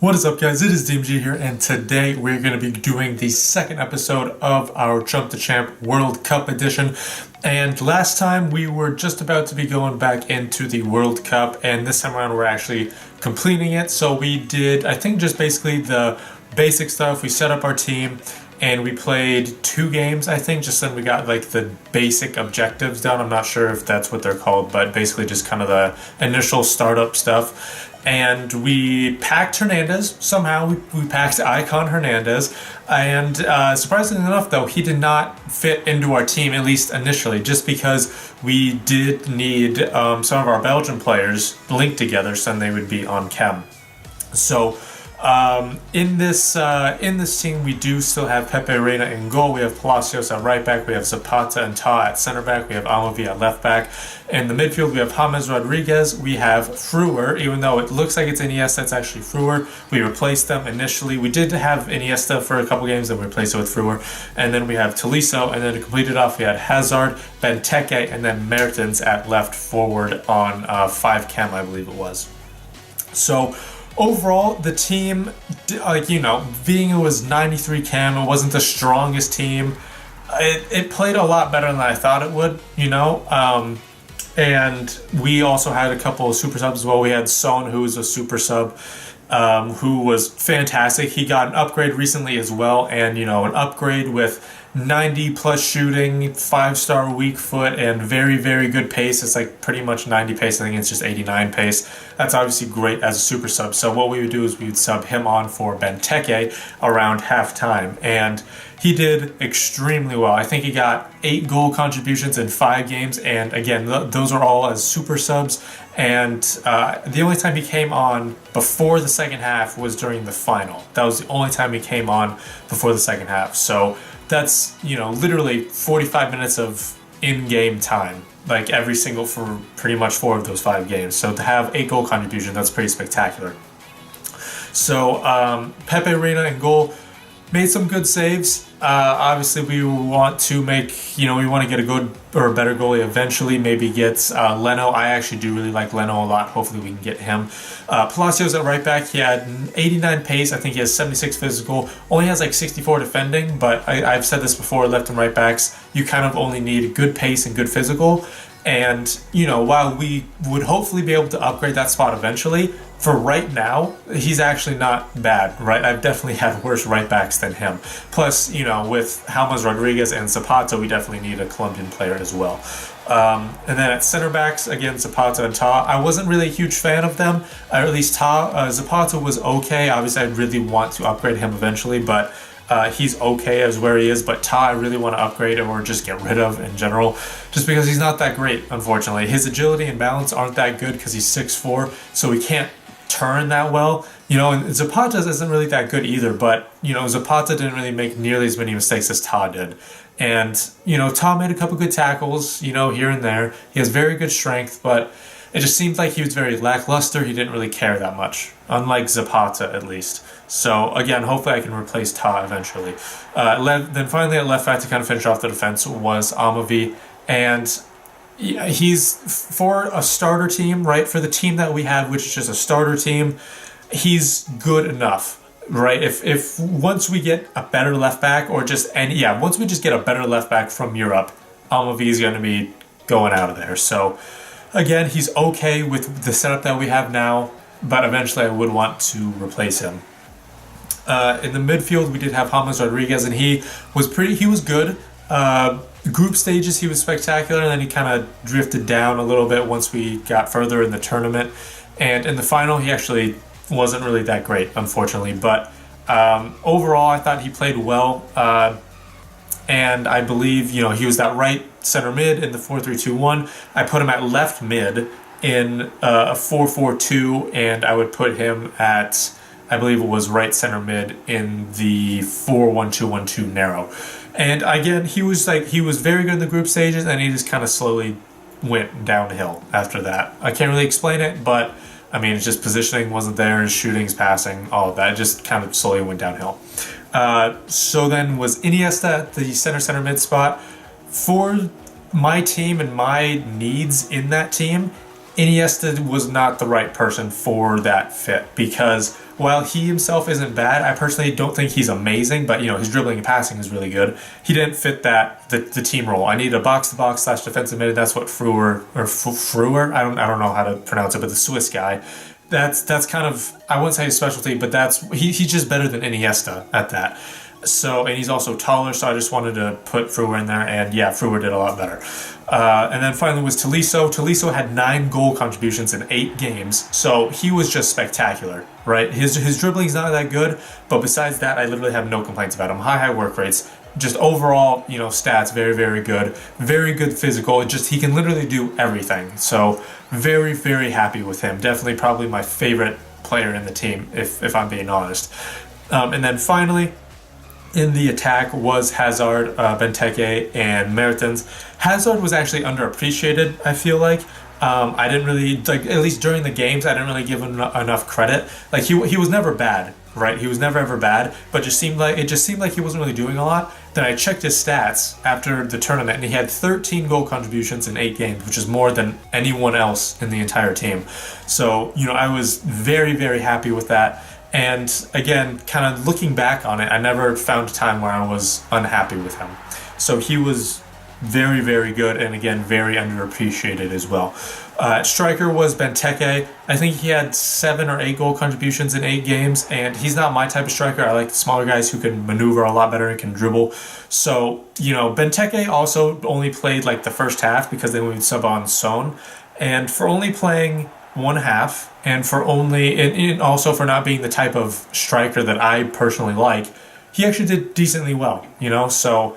What is up, guys? It is DMG here, and today we're going to be doing the second episode of our Chump to Champ World Cup edition. And last time we were just about to be going back into the World Cup, and this time around we're actually completing it. So we did, I think, just basically the basic stuff. We set up our team, and we played 2 games, I think. Just then we got like the basic objectives done. I'm not sure if that's what they're called, but basically just kind of the initial startup stuff. And we packed Hernandez. Somehow we packed Icon Hernandez. And surprisingly enough, though, he did not fit into our team, at least initially, just because we did need some of our Belgian players linked together so then they would be on chem. So in this team, we do still have Pepe Reina in goal. We have Palacios at right back. We have Zapata and Ta at center back. We have Omfg at left back. In the midfield, we have James Rodriguez. We have Freuler. Even though it looks like it's Iniesta, it's actually Freuler. We replaced them initially. We did have Iniesta for a couple games, then we replaced it with Freuler. And then we have Tolisso. And then to complete it off, we had Hazard, Benteke, and then Mertens at left forward on 5 chem, I believe it was. So overall, the team, being it was 93 chem, it wasn't the strongest team. It played a lot better than I thought it would, and we also had a couple of super subs as well. We had Son, who was a super sub, who was fantastic. He got an upgrade recently as well, and, an upgrade with 90 plus shooting, 5-star weak foot, and very, very good pace. It's like pretty much 90 pace. I think it's just 89 pace. That's obviously great as a super sub. So what we would do is we would sub him on for Benteke around halftime, and he did extremely well. I think he got 8 goal contributions in 5 games, and again, those are all as super subs. And the only time he came on before the second half was during the final. That was the only time he came on before the second half. So that's, literally 45 minutes of in-game time, like every single for pretty much 4 of those 5 games. So to have 8 goal contribution, that's pretty spectacular. So Pepe Reina in goal made some good saves. Obviously, we want to we want to get a good or a better goalie eventually. Maybe get Leno. I actually do really like Leno a lot. Hopefully, we can get him. Palacios at right back. He had 89 pace. I think he has 76 physical. Only has like 64 defending. But I've said this before. Left and right backs, you kind of only need good pace and good physical. And, while we would hopefully be able to upgrade that spot eventually, for right now, he's actually not bad, right? I've definitely had worse right backs than him. Plus, with James Rodriguez and Zapata, we definitely need a Colombian player as well. And then at center backs, again, Zapata and Ta. I wasn't really a huge fan of them, or at least Ta. Zapata was okay. Obviously, I really want to upgrade him eventually, but he's okay as where he is, but Ta I really want to upgrade or just get rid of in general, just because he's not that great, unfortunately. His agility and balance aren't that good because he's 6'4", so he can't turn that well. And Zapata isn't really that good either, but, Zapata didn't really make nearly as many mistakes as Ta did. And, Ta made a couple good tackles, here and there. He has very good strength, but it just seemed like he was very lackluster. He didn't really care that much, unlike Zapata at least. So again, hopefully I can replace Ta eventually. Then finally at left back to kind of finish off the defense was Omfg, and he's for a starter team, right? For the team that we have, which is just a starter team, he's good enough, right? If once we get a better left back, once we just get a better left back from Europe, Omfg is going to be going out of there. So again, he's okay with the setup that we have now, but eventually I would want to replace him. In the midfield, we did have James Rodriguez, and he was good. Group stages, he was spectacular, and then he kind of drifted down a little bit once we got further in the tournament. And in the final, he actually wasn't really that great, unfortunately. But overall, I thought he played well. And I believe, he was that right center mid in the 4-3-2-1. I put him at left mid in a 4-4-2, and I would put him at, I believe it was right center mid in the 4-1-2-1-2 narrow. And again, he was very good in the group stages, and he just kind of slowly went downhill after that. I can't really explain it, but I mean, it's just positioning wasn't there, his shooting's passing, all of that. It just kind of slowly went downhill. So then was Iniesta at the center mid spot. For my team and my needs in that team, Iniesta was not the right person for that fit, because while he himself isn't bad, I personally don't think he's amazing, but, you know, his dribbling and passing is really good. He didn't fit the team role. I need a box-to-box / defensive mid. That's what Fruer, I don't know how to pronounce it, but the Swiss guy. That's kind of, I wouldn't say his specialty, but he's just better than Iniesta at that. So, and he's also taller, so I just wanted to put Fruer in there, and yeah, Fruer did a lot better. And then finally was Tolisso. Tolisso had 9 goal contributions in 8 games, so he was just spectacular, right? His dribbling's not that good, but besides that, I literally have no complaints about him. High work rates, just overall, you know, stats, very good. Very good physical, he can literally do everything. So, very happy with him. Definitely probably my favorite player in the team, if I'm being honest. And then finally, in the attack was Hazard, Benteke, and Mertens. Hazard was actually underappreciated, I feel like. I didn't really, like, at least during the games, I didn't really give him enough credit. Like, he was never bad, right? He was never ever bad, but it just seemed like he wasn't really doing a lot. Then I checked his stats after the tournament, and he had 13 goal contributions in 8 games, which is more than anyone else in the entire team. So, you know, I was very happy with that. And again, kind of looking back on it, I never found a time where I was unhappy with him. So he was very good, and again, very underappreciated as well. Striker was Benteke. I think he had 7 or 8 goal contributions in 8 games, and he's not my type of striker. I like the smaller guys who can maneuver a lot better and can dribble. So, you know, Benteke also only played like the first half because they would sub on Son. And for only playing one half, and also for not being the type of striker that I personally like, he actually did decently well, you know. So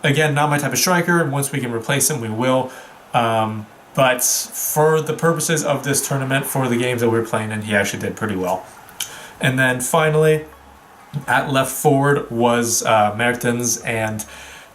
again, not my type of striker, and once we can replace him, we will. But for the purposes of this tournament, for the games that we're playing in, he actually did pretty well. And then finally, at left forward was Mertens, and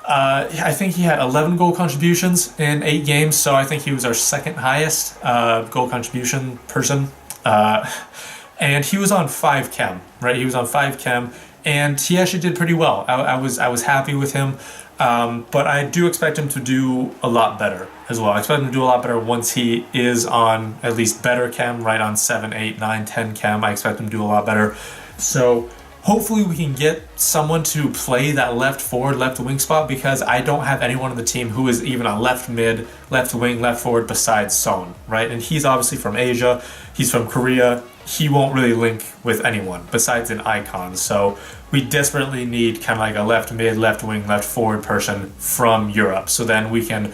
I think he had 11 goal contributions in 8 games, so I think he was our second highest goal contribution person. And he was on 5 chem, right? He was on 5 chem, and he actually did pretty well. I was happy with him, but I do expect him to do a lot better as well. I expect him to do a lot better once he is on at least better chem, right on 7, 8, 9, 10 chem. I expect him to do a lot better. So hopefully we can get someone to play that left forward, left wing spot, because I don't have anyone on the team who is even a left mid, left wing, left forward besides Son, right? And he's obviously from Asia. He's from Korea. He won't really link with anyone besides an icon. So we desperately need kind of like a left mid, left wing, left forward person from Europe. So then we can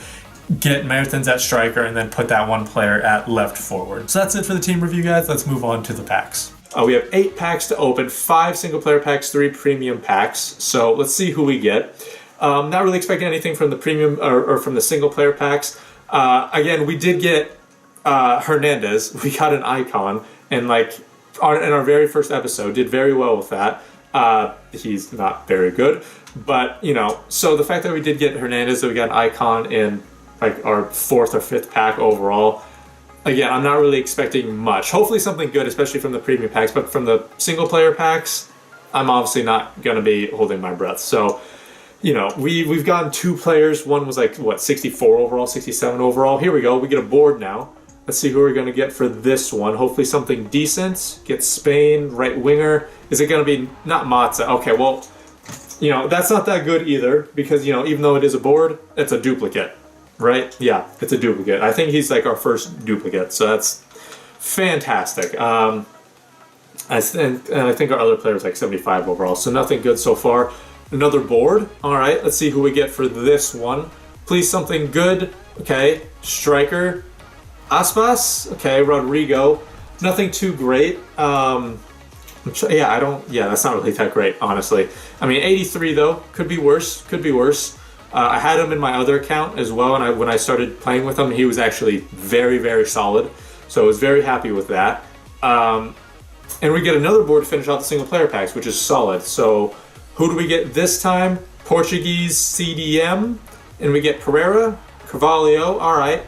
get Mertens at striker and then put that one player at left forward. So that's it for the team review, guys. Let's move on to the packs. We have 8 packs to open, 5 single player packs, 3 premium packs. So let's see who we get. Not really expecting anything from the premium or from the single player packs. Again, we did get Hernandez. We got an icon, and like in our very first episode, did very well with that. He's not very good, but you know. So the fact that we did get Hernandez, that we got an icon in like our 4th or 5th pack overall. Again, I'm not really expecting much. Hopefully something good, especially from the premium packs, but from the single player packs, I'm obviously not going to be holding my breath. So, you know, we've gotten 2 players. One was like, what, 64 overall, 67 overall. Here we go. We get a board now. Let's see who we're going to get for this one. Hopefully something decent. Get Spain, right winger. Is it going to be, not Matza? Okay, well, you know, that's not that good either, because, you know, even though it is a board, it's a duplicate. Right? Yeah, it's a duplicate. I think he's like our first duplicate, so that's fantastic. And I think our other player is like 75 overall, so nothing good so far. Another board. All right, let's see who we get for this one. Please, something good. Okay, striker. Aspas. Okay, Rodrigo. Nothing too great. Yeah, that's not really that great, honestly. I mean, 83 though. Could be worse. Could be worse. I had him in my other account as well, and when I started playing with him, he was actually very solid. So I was very happy with that. And we get another board to finish out the single player packs, which is solid. So who do we get this time? Portuguese CDM, and we get Pereira, Carvalho. All right,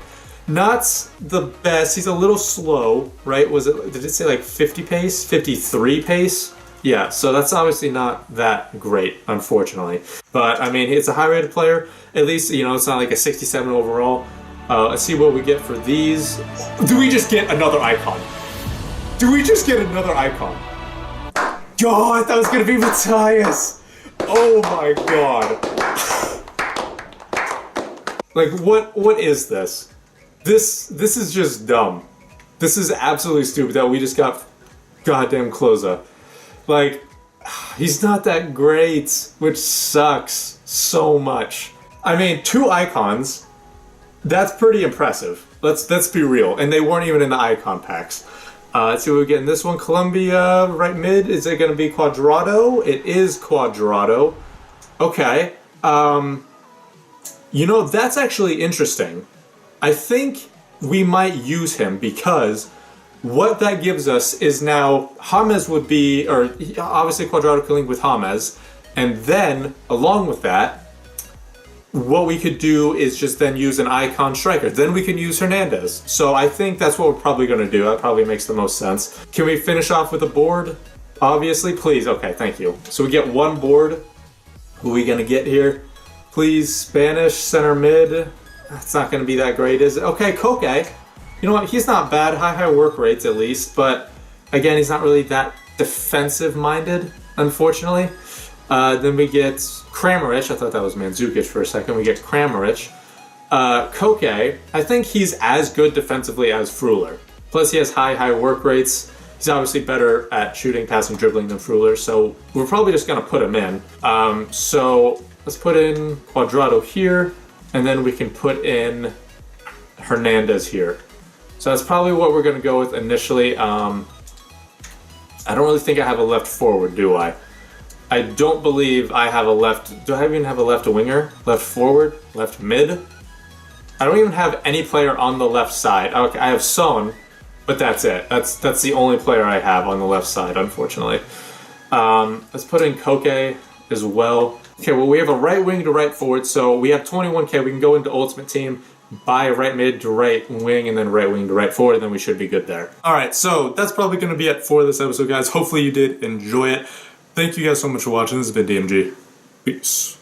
not the best. He's a little slow, right? Did it say like 50 pace, 53 pace? Yeah, so that's obviously not that great, unfortunately. But, I mean, it's a high-rated player. At least, you know, it's not like a 67 overall. Let's see what we get for these. Do we just get another icon? Do we just get another icon? Oh, I thought it was gonna be Matthias. Oh my god. Like, what is this? This is just dumb. This is absolutely stupid that we just got goddamn Klose. Like, he's not that great, which sucks so much. I mean, 2 icons, that's pretty impressive. Let's be real. And they weren't even in the icon packs. Let's see what we get in this one. Colombia, right mid. Is it going to be Cuadrado? It is Cuadrado. Okay. You know, that's actually interesting. I think we might use him because what that gives us is now James would be, or obviously Cuadrado can link with James, and then along with that, what we could do is just then use an icon striker. Then we can use Hernandez. So I think that's what we're probably going to do. That probably makes the most sense. Can we finish off with a board? Obviously, please. Okay, thank you. So we get 1 board. Who are we going to get here? Please, Spanish, center mid. It's not going to be that great, is it? Okay, Koke. You know what? He's not bad. High work rates at least. But again, he's not really that defensive-minded, unfortunately. Then we get Kramaric. I thought that was Mandzukic for a second. We get Kramaric. Koke, I think he's as good defensively as Fruler. Plus he has high work rates. He's obviously better at shooting, passing, dribbling than Fruler, so we're probably just going to put him in. So let's put in Cuadrado here, and then we can put in Hernandez here. So that's probably what we're going to go with initially. I don't really think I have a left forward, do I? I don't believe I have a left... Do I even have a left winger? Left forward? Left mid? I don't even have any player on the left side. Okay, I have Son, but that's it. That's the only player I have on the left side, unfortunately. Let's put in Koke as well. Okay, well, we have a right wing to right forward, so we have 21k. We can go into Ultimate Team, buy right mid to right wing, and then right wing to right forward, and then we should be good there. Alright, so that's probably going to be it for this episode, guys. Hopefully you did enjoy it. Thank you guys so much for watching. This has been DMG. Peace.